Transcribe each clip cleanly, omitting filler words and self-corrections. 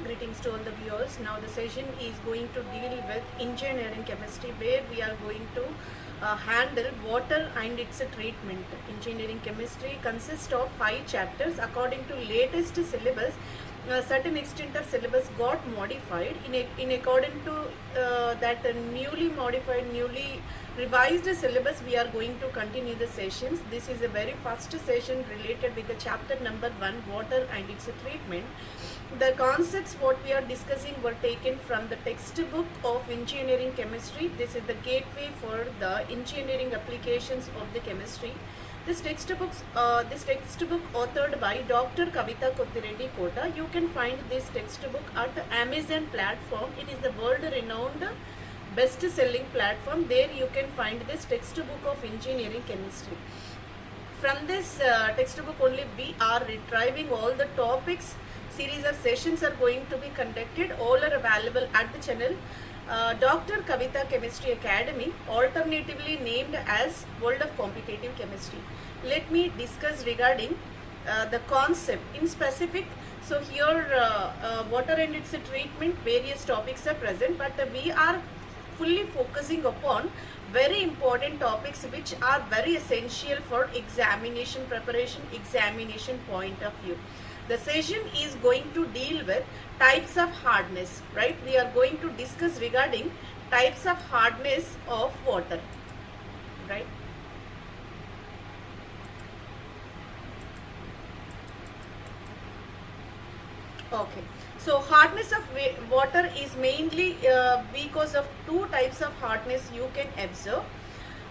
Greetings to all the viewers. Now the session is going to deal with engineering chemistry, where we are going to handle water and its treatment. Engineering chemistry consists of 5 chapters. According to latest syllabus, a certain extent of syllabus got modified. In according to that newly modified, newly revised syllabus, we are going to continue the sessions. This is a very first session related with the chapter number 1, water and its treatment. The concepts what we are discussing were taken from the textbook of engineering chemistry. This is the gateway for the engineering applications of the chemistry. This textbook authored by Dr. KAVITHA Kota. You can find this textbook at the Amazon platform. It is the world-renowned best-selling platform. There you can find this textbook of engineering chemistry. From this textbook only we are retrieving all the topics. Series of sessions are going to be conducted. All are available at the channel Dr. KAVITHA Chemistry Academy, alternatively named as World of Competitive Chemistry. Let me discuss regarding the concept in specific. So here water and its treatment, various topics are present, but we are fully focusing upon very important topics which are very essential for examination preparation, examination point of view. The session is going to deal with types of hardness, right? We are going to discuss regarding types of hardness of water, right? Okay. So hardness of water is mainly because of 2 types of hardness you can observe.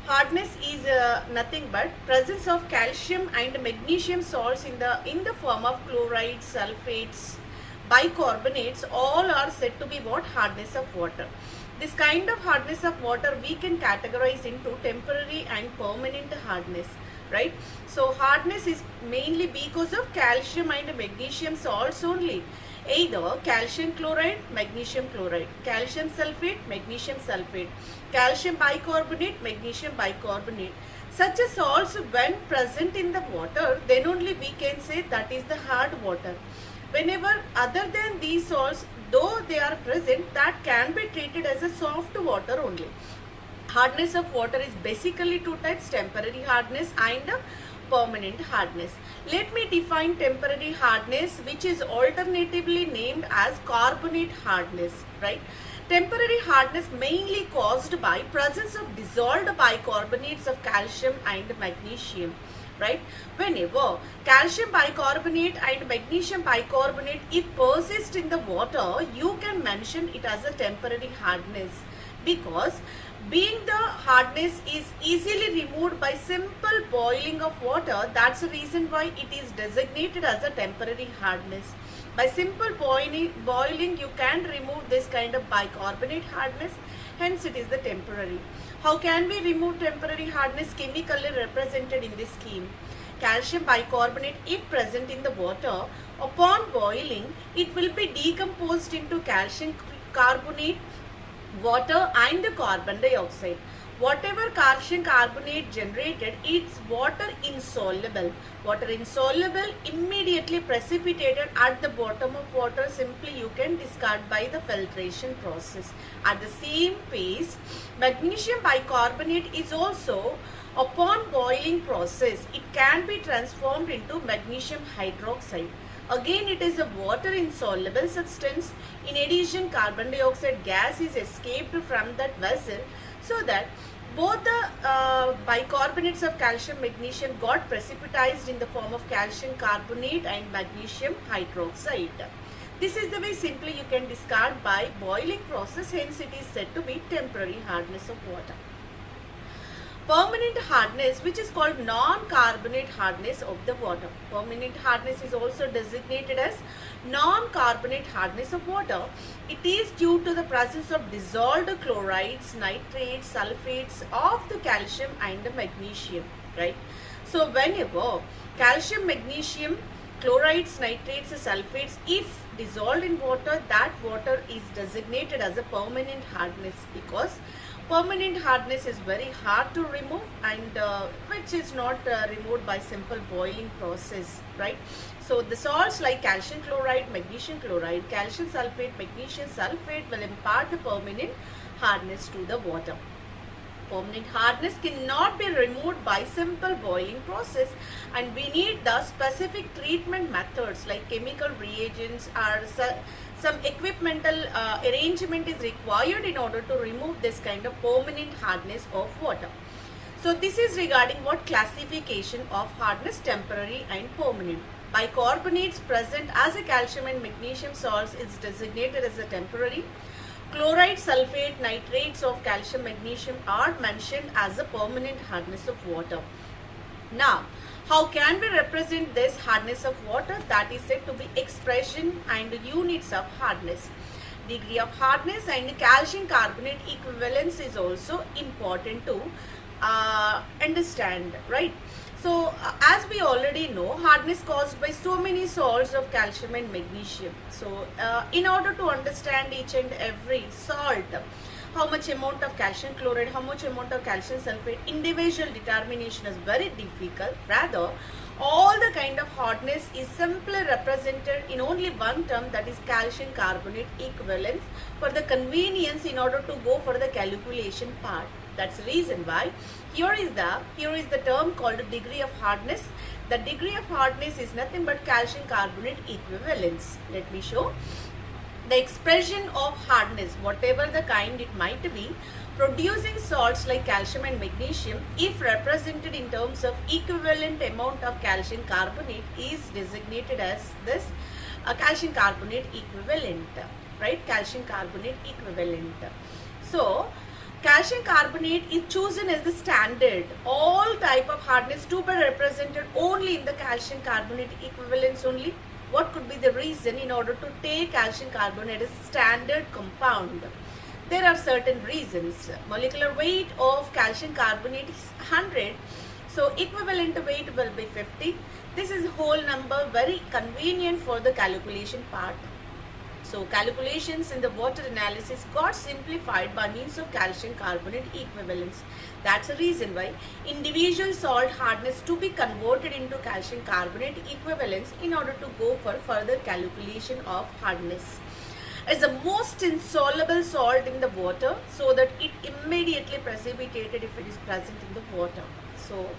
Hardness is nothing but presence of calcium and magnesium salts in the form of chlorides, sulfates, bicarbonates. All are said to be what? Hardness of water. This kind of hardness of water we can categorize into temporary and permanent hardness, right? So hardness is mainly because of calcium and magnesium salts only. Either calcium chloride, magnesium chloride, calcium sulfate, magnesium sulfate, calcium bicarbonate, magnesium bicarbonate. Such a salts when present in the water, then only we can say that is the hard water. Whenever other than these salts, though they are present, that can be treated as a soft water only. Hardness of water is basically 2 types, temporary hardness and permanent hardness. Let me define temporary hardness, which is alternatively named as carbonate hardness, right? Temporary hardness mainly caused by presence of dissolved bicarbonates of calcium and magnesium, right? Whenever calcium bicarbonate and magnesium bicarbonate if persist in the water, you can mention it as a temporary hardness, because being the hardness is easily removed by simple boiling of water. That's the reason why it is designated as a temporary hardness. By simple boiling you can remove this kind of bicarbonate hardness, hence it is the temporary. How can we remove temporary hardness? Chemically represented in this scheme. Calcium bicarbonate if present in the water, upon boiling it will be decomposed into calcium carbonate, water and carbon dioxide. Whatever calcium carbonate generated, it's water insoluble. Water insoluble immediately precipitated at the bottom of water. Simply you can discard by the filtration process. At the same pace, magnesium bicarbonate is also, upon boiling process, it can be transformed into magnesium hydroxide. Again, it is a water insoluble substance. In addition, carbon dioxide gas is escaped from that vessel, so that both the bicarbonates of calcium magnesium got precipitized in the form of calcium carbonate and magnesium hydroxide. This is the way simply you can discard by boiling process, hence it is said to be temporary hardness of water. Permanent hardness, which is called non-carbonate hardness of the water. Permanent hardness is also designated as non-carbonate hardness of water. It is due to the presence of dissolved chlorides, nitrates, sulfates of the calcium and the magnesium, right? So whenever calcium, magnesium, chlorides, nitrates, sulfates, if dissolved in water, that water is designated as a permanent hardness, because Permanent hardness is very hard to remove, and which is not removed by simple boiling process, right? So the salts like calcium chloride, magnesium chloride, calcium sulfate, magnesium sulfate will impart the permanent hardness to the water. Permanent hardness cannot be removed by simple boiling process, and we need the specific treatment methods like chemical reagents or some equipmental arrangement is required in order to remove this kind of permanent hardness of water. So this is regarding what classification of hardness, temporary and permanent. Bicarbonates present as a calcium and magnesium salts is designated as a temporary. Chloride, sulfate, nitrates of calcium, magnesium are mentioned as a permanent hardness of water. Now, how can we represent this hardness of water? That is said to be expression and units of hardness. Degree of hardness and calcium carbonate equivalence is also important to understand, right? So, as we already know, hardness caused by so many salts of calcium and magnesium. So, in order to understand each and every salt, how much amount of calcium chloride, how much amount of calcium sulfate, individual determination is very difficult. Rather, all the kind of hardness is simply represented in only one term, that is calcium carbonate equivalence, for the convenience in order to go for the calculation part. That's the reason why here is the term called degree of hardness. The degree of hardness is nothing but calcium carbonate equivalence. Let me show. The expression of hardness, whatever the kind it might be, producing salts like calcium and magnesium, if represented in terms of equivalent amount of calcium carbonate, is designated as this calcium carbonate equivalent, right? Calcium carbonate equivalent. So, calcium carbonate is chosen as the standard. All type of hardness to be represented only in the calcium carbonate equivalence only. What could be the reason in order to take calcium carbonate as standard compound? There are certain reasons. Molecular weight of calcium carbonate is 100. So equivalent weight will be 50. This is whole number, very convenient for the calculation part. So calculations in the water analysis got simplified by means of calcium carbonate equivalence. That's the reason why individual salt hardness to be converted into calcium carbonate equivalence in order to go for further calculation of hardness. As the most insoluble salt in the water, so that it immediately precipitated if it is present in the water. So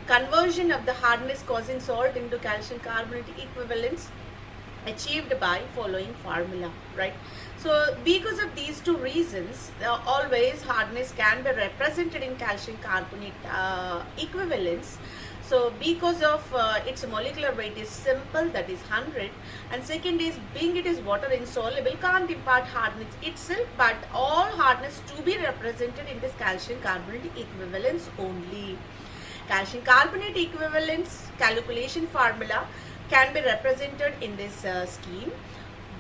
conversion of the hardness causing salt into calcium carbonate equivalence achieved by following formula, right? So because of these two reasons, always hardness can be represented in calcium carbonate equivalence. So because of its molecular weight is simple, that is 100, and second is being it is water insoluble, can't impart hardness itself, but all hardness to be represented in this calcium carbonate equivalence only. Calcium carbonate equivalence calculation formula can be represented in this scheme.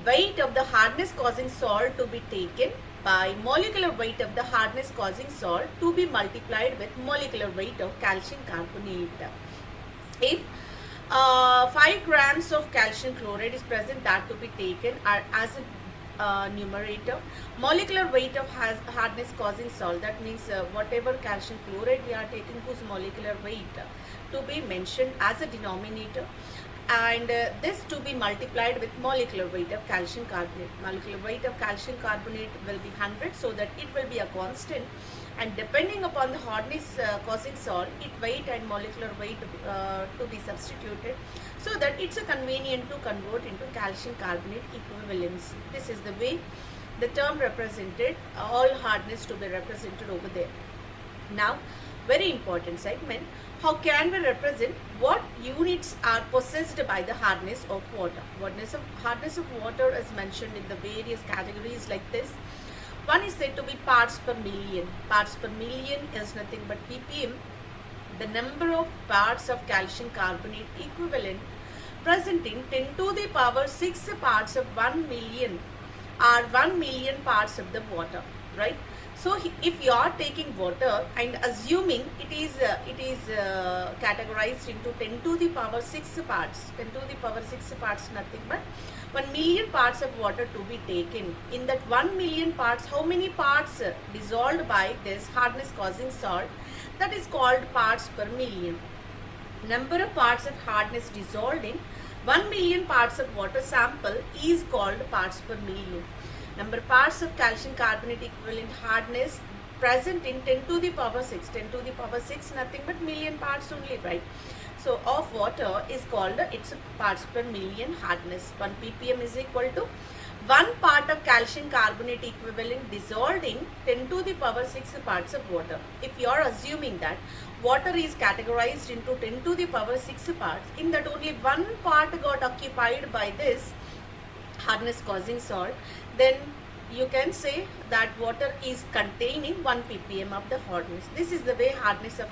Weight of the hardness causing salt to be taken by molecular weight of the hardness causing salt to be multiplied with molecular weight of calcium carbonate. If 5 grams of calcium chloride is present, that to be taken as a numerator. Molecular weight of hardness causing salt, that means whatever calcium chloride we are taking, whose molecular weight to be mentioned as a denominator, and this to be multiplied with molecular weight of calcium carbonate. Molecular weight of calcium carbonate will be 100, so that it will be a constant, and depending upon the hardness causing salt, its weight and molecular weight to be substituted, so that it's a convenient to convert into calcium carbonate equivalence. This is the way the term represented, all hardness to be represented over there. Now, very important segment, how can we represent what units are possessed by the hardness of water? Hardness of water is mentioned in the various categories like this. One is said to be parts per million. Parts per million is nothing but ppm. The number of parts of calcium carbonate equivalent presenting 10 to the power 6 parts of 1 million are 1 million parts of the water, right? So if you are taking water and assuming it is categorized into 10 to the power 6 parts, 10 to the power 6 parts nothing but 1 million parts of water to be taken. In that 1 million parts, how many parts dissolved by this hardness causing salt? That is called parts per million. Number of parts of hardness dissolved in 1 million parts of water sample is called parts per million. Number of parts of calcium carbonate equivalent hardness present in 10 to the power 6. 10 to the power 6 nothing but million parts only, right? So of water is called its parts per million hardness. 1 ppm is equal to 1 part of calcium carbonate equivalent dissolved in 10 to the power 6 parts of water. If you are assuming that water is categorized into 10 to the power 6 parts, in that only 1 part got occupied by this hardness causing salt, then you can say that water is containing 1 ppm of the hardness. This is the way hardness of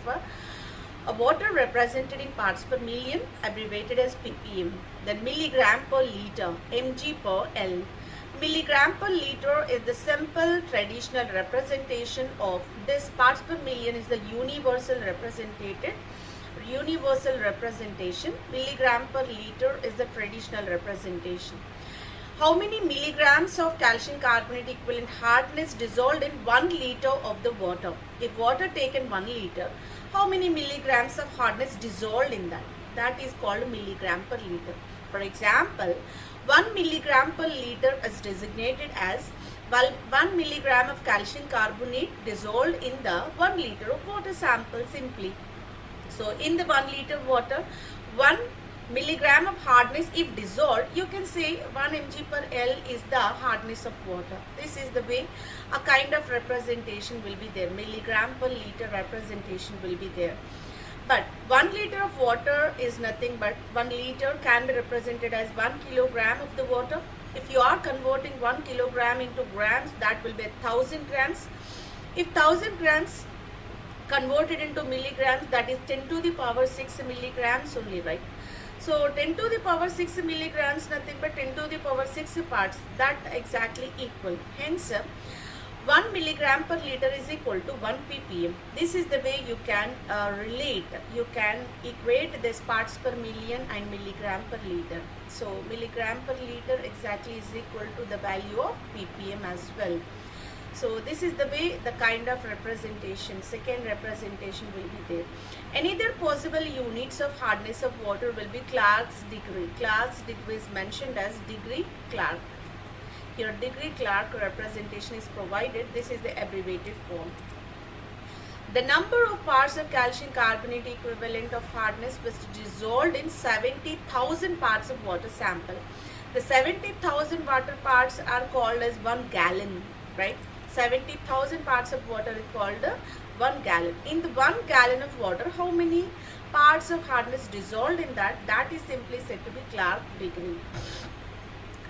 a water represented in parts per million, abbreviated as ppm. Then milligram per liter, mg per L. Milligram per liter is the simple traditional representation of this. Parts per million is the universal representation. Milligram per liter is the traditional representation. How many milligrams of calcium carbonate equivalent hardness dissolved in 1 liter of the water? If water taken 1 liter, how many milligrams of hardness dissolved in that? That is called milligram per liter. For example, 1 milligram per liter is designated as 1 milligram of calcium carbonate dissolved in the 1 liter of water sample simply. So in the 1 liter water, 1 milligram of hardness if dissolved, you can say 1 mg per L is the hardness of water. This is the way a kind of representation will be there. Milligram per liter representation will be there. But 1 liter of water is nothing but 1 liter can be represented as 1 kilogram of the water. If you are converting 1 kilogram into grams, that will be 1000 grams. If 1000 grams converted into milligrams, that is 10 to the power 6 milligrams only, right? So 10 to the power 6 milligrams nothing but 10 to the power 6 parts, that exactly equal. Hence 1 milligram per liter is equal to 1 ppm. This is the way you can relate, you can equate this parts per million and milligram per liter. So milligram per liter exactly is equal to the value of ppm as well. So this is the way, the kind of representation, second representation will be there. Another possible units of hardness of water will be Clark's degree. Clark's degree is mentioned as degree Clark. Here degree Clark representation is provided. This is the abbreviated form. The number of parts of calcium carbonate equivalent of hardness was dissolved in 70,000 parts of water sample. The 70,000 water parts are called as 1 gallon, right? 70,000 parts of water is called 1 gallon. In the 1 gallon of water, how many parts of hardness dissolved in that? That is simply said to be Clark degree.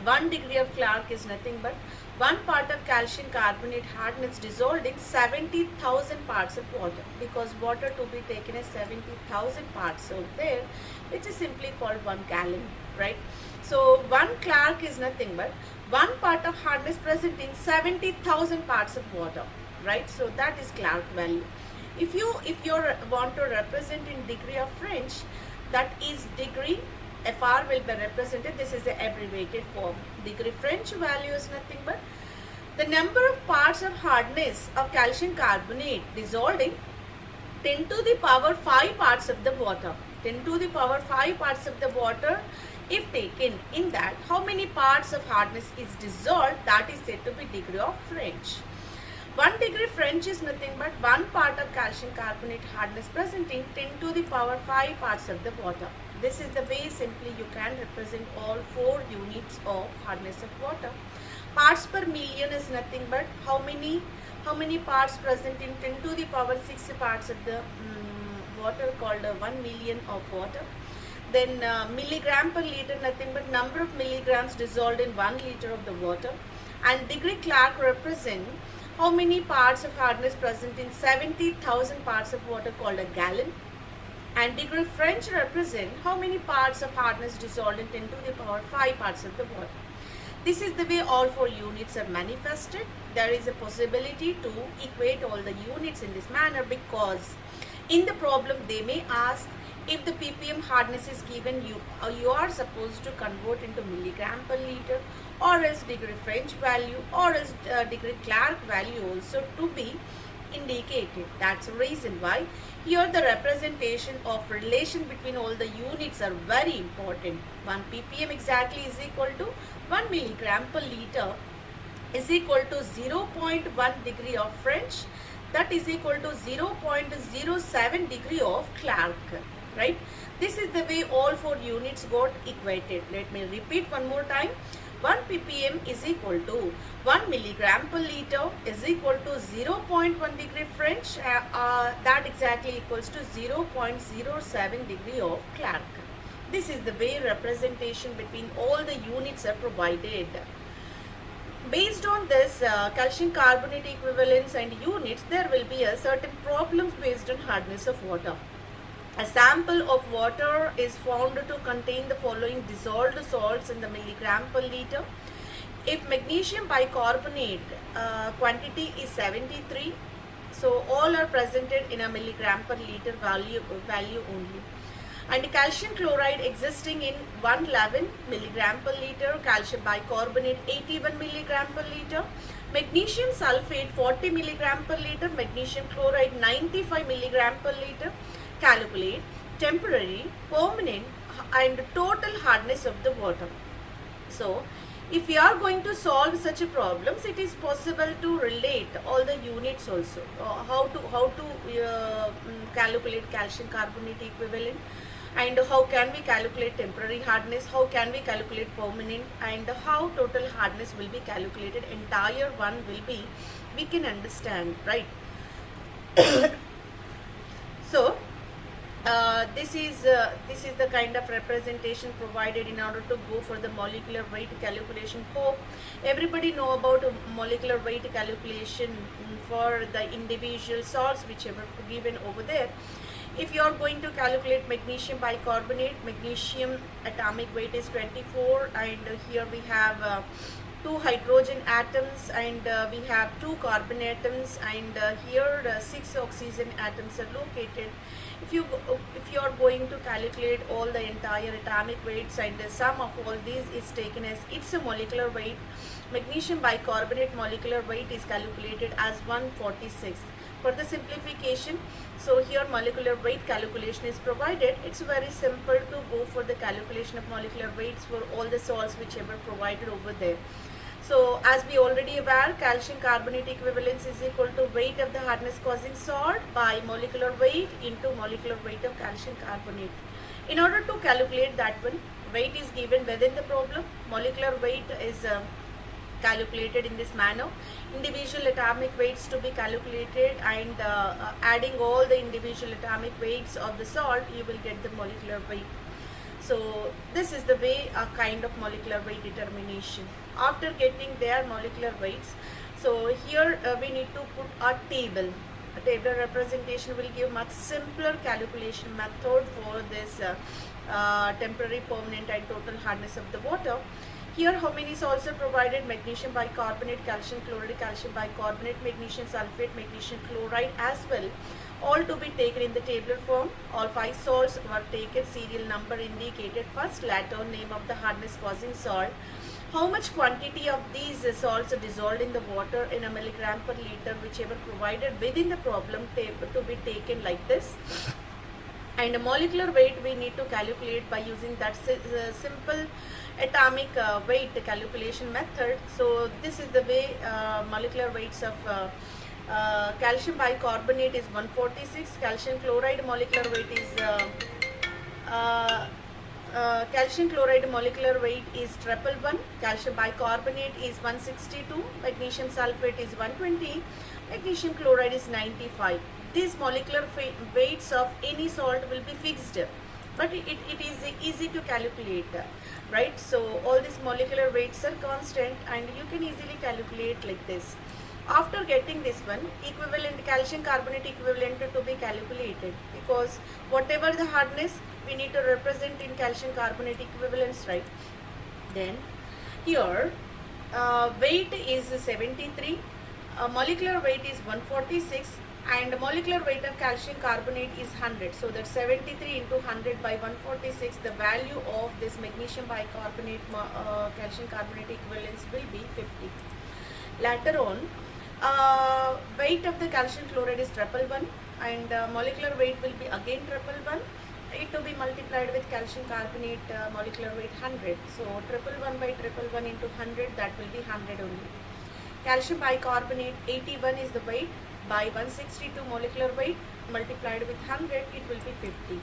1 degree of Clark is nothing but 1 part of calcium carbonate hardness dissolved in 70,000 parts of water. Because water to be taken as 70,000 parts over there, which is simply called 1 gallon, right? So 1 Clark is nothing but 1 part of hardness present in 70,000 parts of water, right? So that is Clark value. If you want to represent in degree of French, that is degree FR will be represented. This is the abbreviated form. Degree French value is nothing but the number of parts of hardness of calcium carbonate dissolved in 10 to the power 5 parts of the water. 10 to the power 5 parts of the water if taken. In that, how many parts of hardness is dissolved? That is said to be degree of French. 1 degree French is nothing but 1 part of calcium carbonate hardness presenting 10 to the power 5 parts of the water. This is the way simply you can represent all 4 units of hardness of water. Parts per million is nothing but how many parts present in 10 to the power 6 parts of the water, called 1 million of water. Then milligram per liter nothing but number of milligrams dissolved in 1 liter of the water. And degree Clark represent how many parts of hardness present in 70,000 parts of water, called a gallon. And degree French represent how many parts of hardness dissolved in 10 to the power 5 parts of the water. This is the way all four units are manifested. There is a possibility to equate all the units in this manner, because in the problem they may ask, if the ppm hardness is given, you are supposed to convert into milligram per liter, or as degree French value, or as degree Clark value also to be indicated. That's the reason why here the representation of relation between all the units are very important. 1 ppm exactly is equal to 1 milligram per liter is equal to 0.1 degree of French, that is equal to 0.07 degree of Clark, right? This is the way all four units got equated. Let me repeat one more time. 1 ppm is equal to 1 milligram per liter is equal to 0.1 degree French, that exactly equals to 0.07 degree of Clark. This is the way representation between all the units are provided. Based on this calcium carbonate equivalence and units, there will be a certain problems based on hardness of water. A sample of water is found to contain the following dissolved salts in the milligram per liter. If magnesium bicarbonate quantity is 73, so all are presented in a milligram per liter value only. And calcium chloride existing in 111 milligram per liter, calcium bicarbonate 81 milligram per liter, magnesium sulfate 40 milligram per liter, magnesium chloride 95 milligram per liter. Calculate temporary, permanent and total hardness of the water. So if we are going to solve such a problems, it is possible to relate all the units also. How to calculate calcium carbonate equivalent, and how can we calculate temporary hardness, how can we calculate permanent, and how total hardness will be calculated. Entire one will be, we can understand, right? So this is the kind of representation provided in order to go for the molecular weight calculation. Hope everybody know about molecular weight calculation for the individual salts whichever given over there. If you are going to calculate magnesium bicarbonate, magnesium atomic weight is 24, and here we have 2 hydrogen atoms, and we have 2 carbon atoms, and here 6 oxygen atoms are located. If you are going to calculate all the entire atomic weights, and the sum of all these is taken as its a molecular weight, magnesium bicarbonate molecular weight is calculated as 146. For the simplification, so here molecular weight calculation is provided. It's very simple to go for the calculation of molecular weights for all the salts whichever provided over there. So as we already aware, calcium carbonate equivalence is equal to weight of the hardness causing salt by molecular weight into molecular weight of calcium carbonate. In order to calculate that one, weight is given within the problem. Molecular weight is calculated in this manner. Individual atomic weights to be calculated, and adding all the individual atomic weights of the salt, you will get the molecular weight. So this is the way a kind of molecular weight determination. After getting their molecular weights, so here we need to put a table. A table representation will give much simpler calculation method for this temporary, permanent and total hardness of the water. Here how many salts are provided? Magnesium bicarbonate, calcium chloride, calcium bicarbonate, magnesium sulfate, magnesium chloride as well. All to be taken in the tabular form. All 5 salts were taken, serial number indicated first, latter name of the hardness causing salt. How much quantity of these salts are dissolved in the water in a milligram per liter, whichever provided within the problem table to be taken like this. And a molecular weight we need to calculate by using that simple atomic weight calculation method. So this is the way molecular weights of calcium bicarbonate is 146, calcium chloride molecular weight is calcium chloride molecular weight is 111, calcium bicarbonate is 162, magnesium sulfate is 120, magnesium chloride is 95. These molecular weights of any salt will be fixed, but it is easy to calculate, right? So all these molecular weights are constant, and you can easily calculate like this. After getting this one, equivalent calcium carbonate equivalent to be calculated, because whatever the hardness we need to represent in calcium carbonate equivalence, right? Then here weight is 73, molecular weight is 146, and molecular weight of calcium carbonate is 100. So that 73 into 100 by 146, the value of this magnesium bicarbonate calcium carbonate equivalence will be 50. Later on, weight of the calcium chloride is 111, and molecular weight will be again 111. It to be multiplied with calcium carbonate molecular weight 100. So 111 by 111 into 100, that will be 100 only. Calcium bicarbonate 81 is the weight, by 162 molecular weight multiplied with 100, it will be 50.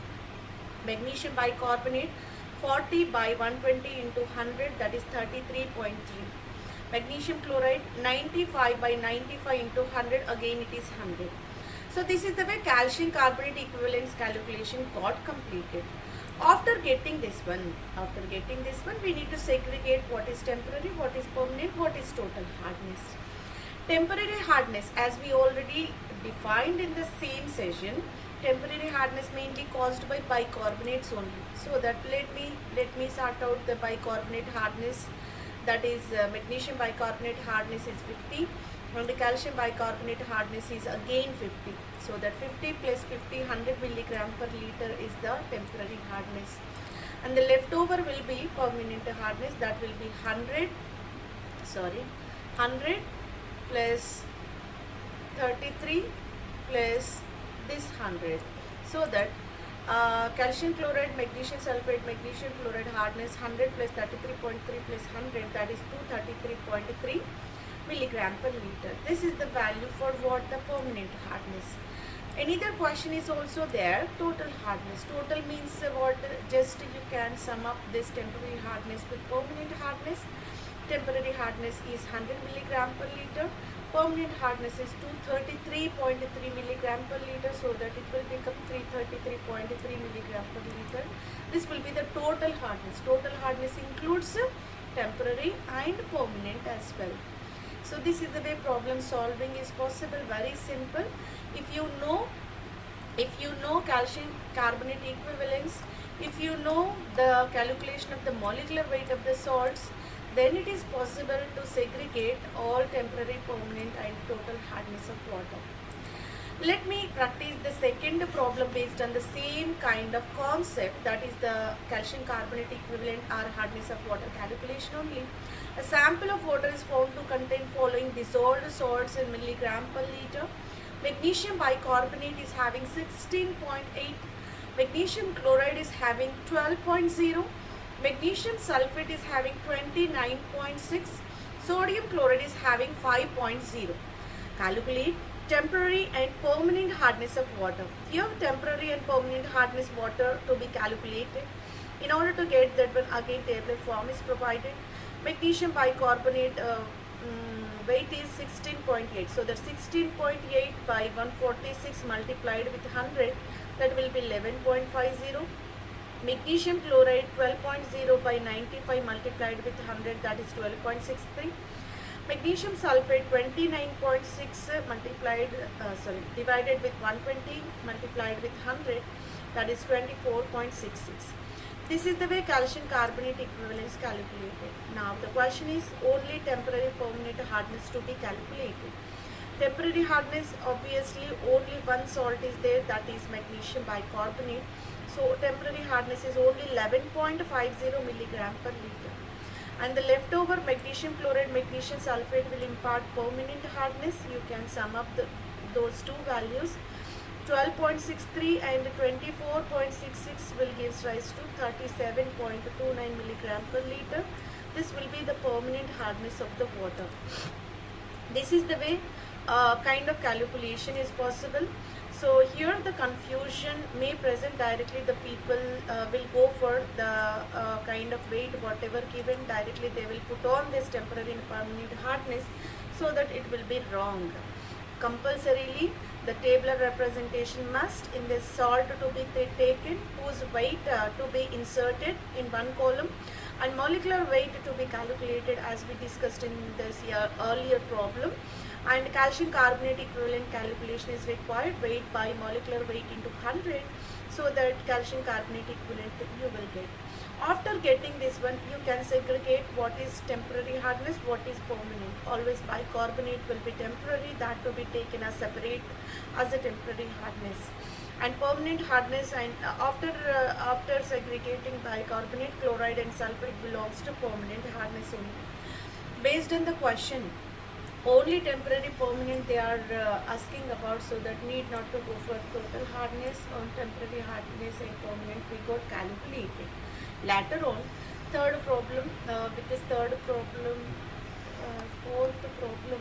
Magnesium bicarbonate 40 by 120 into 100, that is 33.3. Magnesium chloride 95 by 95 into 100, again it is 100. So this is the way calcium carbonate equivalence calculation got completed. After getting this one, we need to segregate what is temporary, what is permanent, what is total hardness. Temporary hardness, as we already defined in the same session, temporary hardness mainly caused by bicarbonates only. So that let me sort out the bicarbonate hardness. That is magnesium bicarbonate hardness is 50, and the calcium bicarbonate hardness is again 50. So that 50 plus 50, 100 milligram per liter is the temporary hardness. And the leftover will be permanent hardness, that will be 100 plus 33 plus this 100. So that calcium chloride, magnesium sulfate, magnesium chloride hardness 100 plus 33.3 plus 100, that is 233.3 milligram per liter. This is the value for what the permanent hardness. Another question is also there, total hardness. Total means what? Just you can sum up this temporary hardness with permanent hardness. Temporary hardness is 100 milligram per liter. Permanent hardness is 233.3 milligram per liter, so that it will become 333.3 milligram per liter. This will be the total hardness. Total hardness includes temporary and permanent as well. So this is the way problem solving is possible. Very simple. If you know calcium carbonate equivalence, if you know the calculation of the molecular weight of the salts, then it is possible to segregate all temporary, permanent and total hardness of water. Let me practice the second problem based on the same kind of concept, that is the calcium carbonate equivalent or hardness of water calculation only. A sample of water is found to contain following dissolved salts in milligram per liter. Magnesium bicarbonate is having 16.8, magnesium chloride is having 12.0, magnesium sulfate is having 29.6, sodium chloride is having 5.0. Calculate temporary and permanent hardness of water. Here temporary and permanent hardness water to be calculated. In order to get that one, again table form is provided. Magnesium bicarbonate weight is 16.8. So that 16.8 by 146 multiplied with 100, that will be 11.50. Magnesium chloride 12.0 by 95 multiplied with 100, that is 12.63. Magnesium sulfate 29.6 divided with 120 multiplied with 100, that is 24.66. This is the way calcium carbonate equivalence calculated. Now the question is only temporary, permanent hardness to be calculated. Temporary hardness, obviously only one salt is there, that is magnesium bicarbonate. So temporary hardness is only 11.50 milligram per liter. And the leftover magnesium chloride, magnesium sulfate will impart permanent hardness. You can sum up those two values. 12.63 and 24.66 will give rise to 37.29 milligram per liter. This will be the permanent hardness of the water. This is the way kind of calculation is possible. So here the confusion may present directly. The people will go for the kind of weight whatever given, directly they will put on this temporary and permanent hardness, so that it will be wrong. Compulsorily the tabular representation must in this salt to be taken, whose weight to be inserted in one column, and molecular weight to be calculated as we discussed in this earlier problem. And calcium carbonate equivalent calculation is required, weight by molecular weight into 100, so that calcium carbonate equivalent you will get. After getting this one, you can segregate what is temporary hardness, what is permanent. Always bicarbonate will be temporary, that will be taken as separate as a temporary hardness. And permanent hardness, and after segregating bicarbonate, chloride and sulfate belongs to permanent hardness only. Based on the question, only temporary permanent they are asking about, so that need not to go for total hardness. On temporary hardness and permanent we got calculated. Later on, third problem, with this third problem, fourth problem,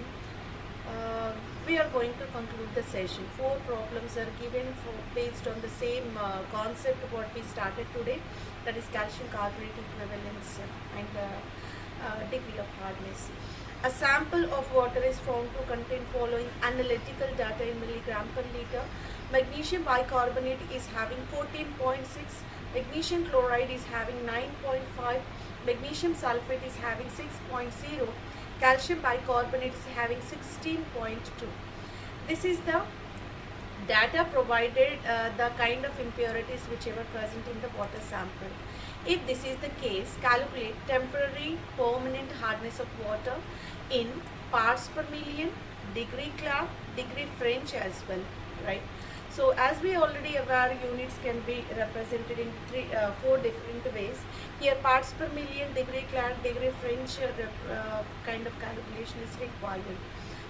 we are going to conclude the session. 4 problems are given based on the same concept what we started today, that is calcium carbonate equivalence and degree of hardness. A sample of water is found to contain following analytical data in milligram per liter. Magnesium bicarbonate is having 14.6, magnesium chloride is having 9.5, magnesium sulfate is having 6.0, calcium bicarbonate is having 16.2. This is the data provided, the kind of impurities whichever present in the water sample. If this is the case, calculate temporary permanent hardness of water in parts per million, degree Clark, degree French as well, right? So as we already aware, units can be represented in 4 different ways. Here parts per million, degree Clark, degree French kind of calculation is required.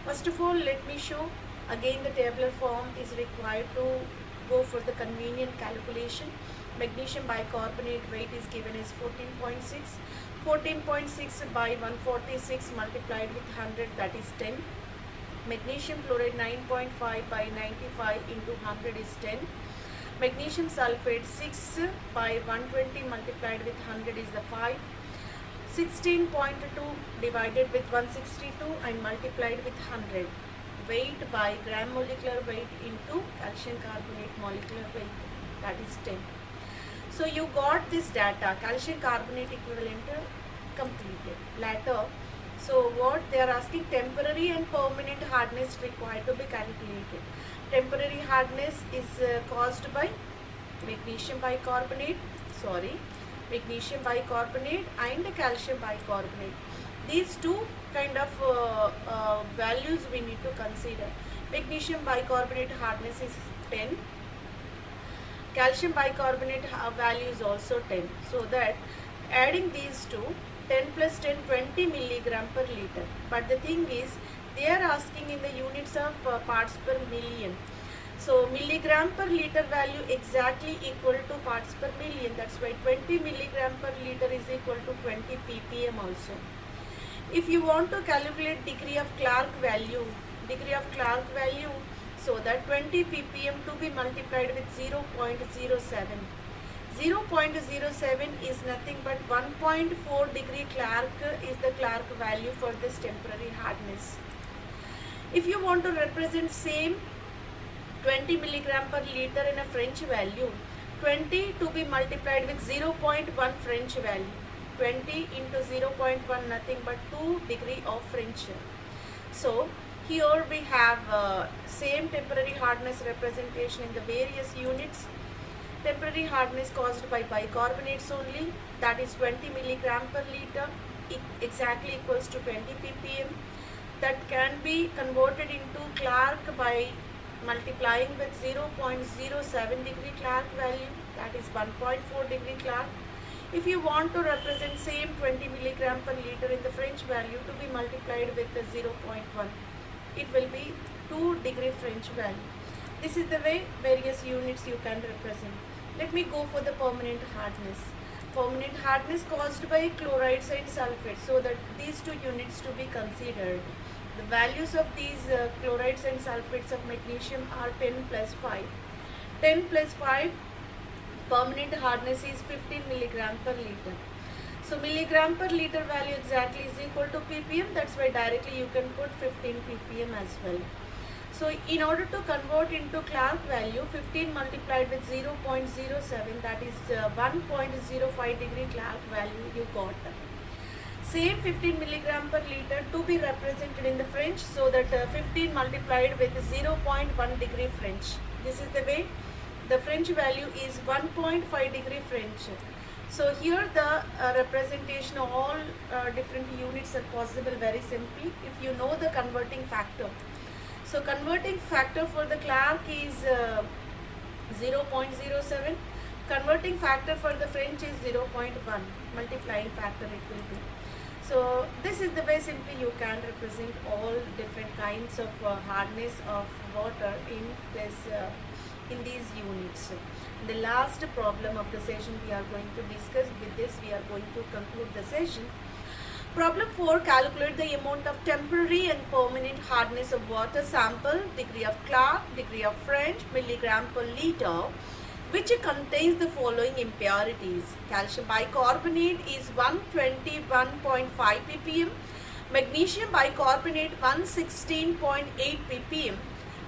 First of all, let me show again the tabular form is required to go for the convenient calculation. Magnesium bicarbonate weight is given as 14.6. 14.6 by 146 multiplied with 100, that is 10. Magnesium chloride 9.5 by 95 into 100 is 10. Magnesium sulfate 6 by 120 multiplied with 100 is the 5. 16.2 divided with 162 and multiplied with 100. Weight by gram molecular weight into calcium carbonate molecular weight, that is 10. So you got this data, calcium carbonate equivalent completed. Later, so what they are asking, temporary and permanent hardness required to be calculated. Temporary hardness is caused by magnesium bicarbonate and calcium bicarbonate. These two kind of values we need to consider. Magnesium bicarbonate hardness is 10. Calcium bicarbonate value is also 10. So that adding these two, 10 plus 10, 20 milligram per liter. But the thing is, they are asking in the units of parts per million. So milligram per liter value exactly equal to parts per million. That's why 20 milligram per liter is equal to 20 ppm also. If you want to calculate degree of Clark value, so that 20 ppm to be multiplied with 0.07. 0.07 is nothing but 1.4 degree Clark is the Clark value for this temporary hardness. If you want to represent same 20 milligram per liter in a French value, 20 to be multiplied with 0.1 French value. 20 into 0.1 nothing but 2 degree of French. So here we have same temporary hardness representation in the various units. Temporary hardness caused by bicarbonates only, that is 20 milligram per liter, exactly equals to 20 ppm. That can be converted into Clark by multiplying with 0.07 degree Clark value, that is 1.4 degree Clark. If you want to represent same 20 milligram per liter in the French value to be multiplied with the 0.1, it will be 2 degree French value. This is the way various units you can represent. Let me go for the permanent hardness. Permanent hardness caused by chlorides and sulfates, so that these two units to be considered. The values of these chlorides and sulfates of magnesium are 10 plus 5. 10 plus 5, permanent hardness is 15 milligram per liter. So milligram per liter value exactly is equal to ppm. That's why directly you can put 15 ppm as well. So in order to convert into Clark value, 15 multiplied with 0.07, that is 1.05 degree Clark value you got. Same 15 milligram per liter to be represented in the French, so that 15 multiplied with 0.1 degree French. This is the way the French value is 1.5 degree French. So here the representation of all different units are possible very simply if you know the converting factor. So converting factor for the Clark is 0.07. Converting factor for the French is 0.1. Multiplying factor it will be. So this is the way simply you can represent all different kinds of hardness of water in this in these units. The last problem of the session we are going to discuss. With this we are going to conclude the session. Problem 4. Calculate the amount of temporary and permanent hardness of water sample, degree of Clark, degree of French, milligram per liter, which contains the following impurities. Calcium bicarbonate is 121.5 ppm, magnesium bicarbonate 116.8 ppm,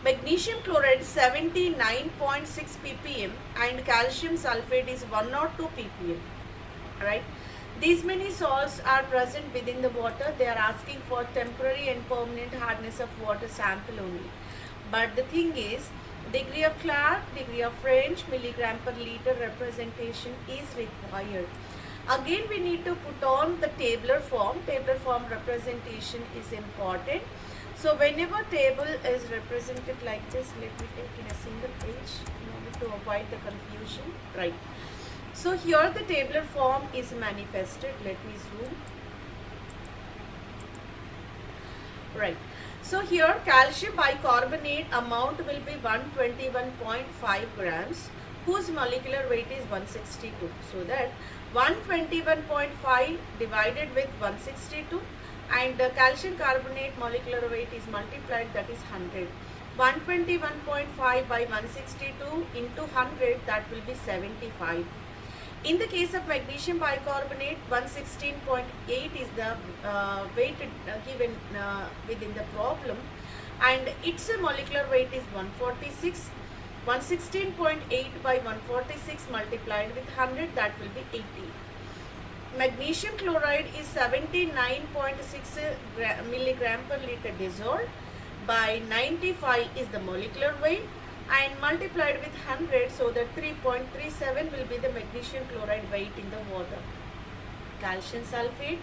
magnesium chloride 79.6 ppm, and calcium sulfate is 102 ppm. Right? These many salts are present within the water. They are asking for temporary and permanent hardness of water sample only. But the thing is, degree of Clark, degree of French, milligram per liter representation is required. Again, we need to put on the tabular form. Tabular form representation is important. So whenever table is represented like this, let me take in a single page in order to avoid the confusion. Right. So here the tabular form is manifested. Let me zoom. Right. So here calcium bicarbonate amount will be 121.5 grams, whose molecular weight is 162. So that 121.5 divided with 162, and the calcium carbonate molecular weight is multiplied, that is 100. 121.5 by 162 into 100, that will be 75. In the case of magnesium bicarbonate, 116.8 is the weight given within the problem, and its molecular weight is 146. 116.8 by 146 multiplied with 100, that will be 80. Magnesium chloride is 79.6 milligram per liter dissolved by 95 is the molecular weight, and multiplied with 100, so that 3.37 will be the magnesium chloride weight in the water. Calcium sulfate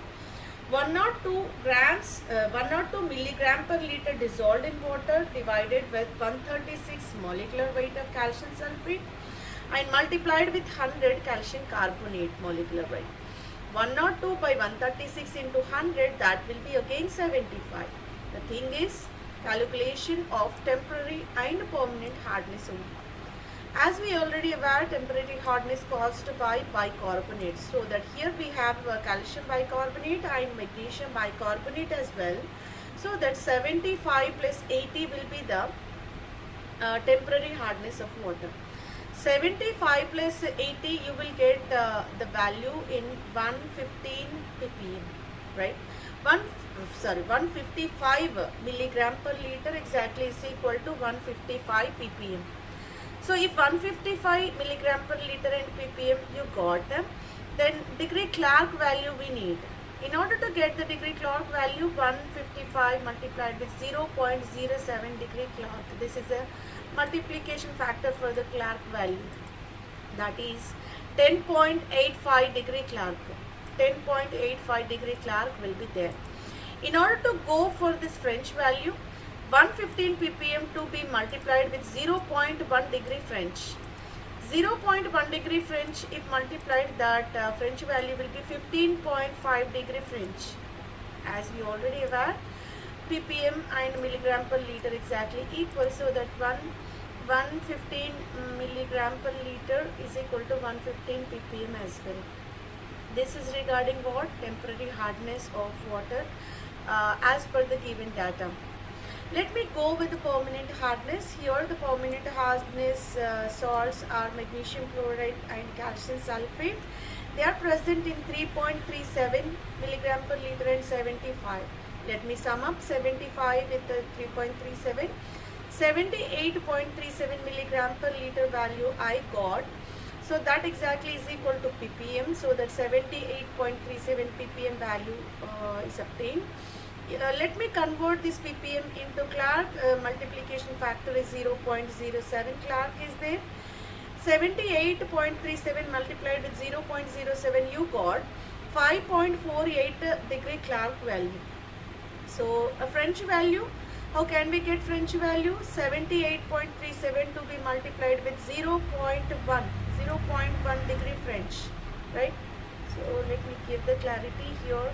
102 milligram per liter dissolved in water divided with 136 molecular weight of calcium sulfate, and multiplied with 100 calcium carbonate molecular weight. 102 by 136 into 100, that will be again 75. The thing is, calculation of temporary and permanent hardness only. As we already aware, temporary hardness caused by bicarbonate. So that here we have calcium bicarbonate and magnesium bicarbonate as well. So that 75 plus 80 will be the temporary hardness of water. 75 plus 80, you will get the value in 115 ppm, right? 155 milligram per liter exactly is equal to 155 ppm. So if 155 milligram per liter and ppm you got them, then degree Clark value we need. In order to get the degree Clark value, 155 multiplied with 0.07 degree Clark. This is a multiplication factor for the Clark value. That is 10.85 degree Clark. 10.85 degree Clark will be there. In order to go for this French value, 115 ppm to be multiplied with 0.1 degree French. 0.1 degree French, if multiplied, that French value will be 15.5 degree French. As we already aware, ppm and milligram per liter exactly equal, so that 115 milligram per liter is equal to 115 ppm as well. This is regarding what? Temporary hardness of water as per the given data. Let me go with the permanent hardness. Here the permanent hardness salts are magnesium chloride and calcium sulfate. They are present in 3.37 milligram per liter and 75. Let me sum up 75 with the 3.37. 78.37 milligram per liter value I got. So that exactly is equal to ppm. So that 78.37 ppm value is obtained. Let me convert this ppm into Clark. Multiplication factor is 0.07 Clark is there. 78.37 multiplied with 0.07, you got 5.48 degree Clark value. So a French value, how can we get French value? 78.37 to be multiplied with 0.1 degree French, right? So let me give the clarity here.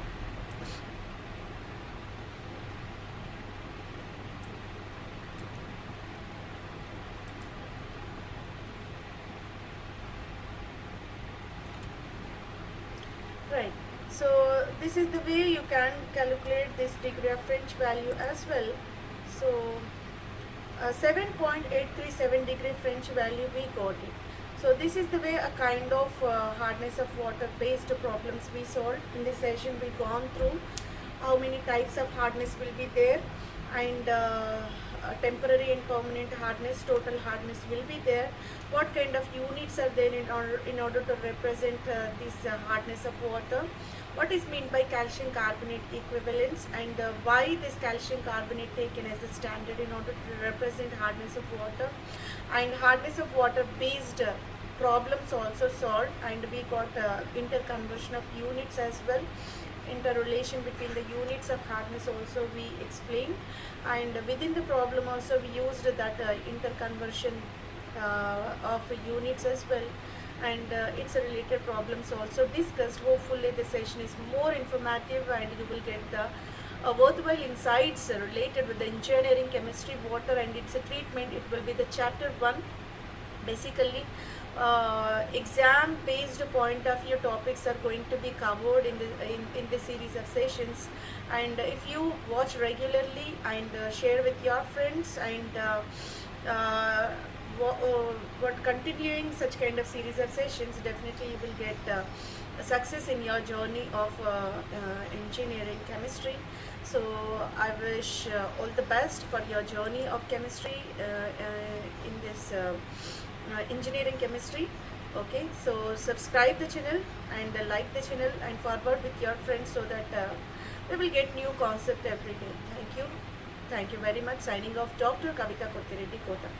Right. So this is the way you can calculate this degree of French value as well. So 7.837 degree French value we got it. So this is the way a kind of hardness of water based problems we solved. In this session we gone through how many types of hardness will be there, and temporary and permanent hardness, total hardness will be there. What kind of units are there in order to represent this hardness of water? What is meant by calcium carbonate equivalence, and why this calcium carbonate taken as a standard in order to represent hardness of water, and hardness of water based problems also solved, and we got interconversion of units as well. Interrelation between the units of hardness also we explained, and within the problem also we used that interconversion of units as well, and its related problems also discussed. Hopefully the session is more informative and you will get the worthwhile insights related with the engineering chemistry water and its treatment. It will be the chapter 1. Basically exam based point of view topics are going to be covered in the series of sessions, and if you watch regularly and share with your friends, and what continuing such kind of series of sessions, definitely you will get success in your journey of engineering chemistry. So I wish all the best for your journey of chemistry in this engineering chemistry. Okay, so subscribe the channel and like the channel and forward with your friends so that they will get new concept every day. Thank you very much. Signing off, Dr. Kavitha Kota.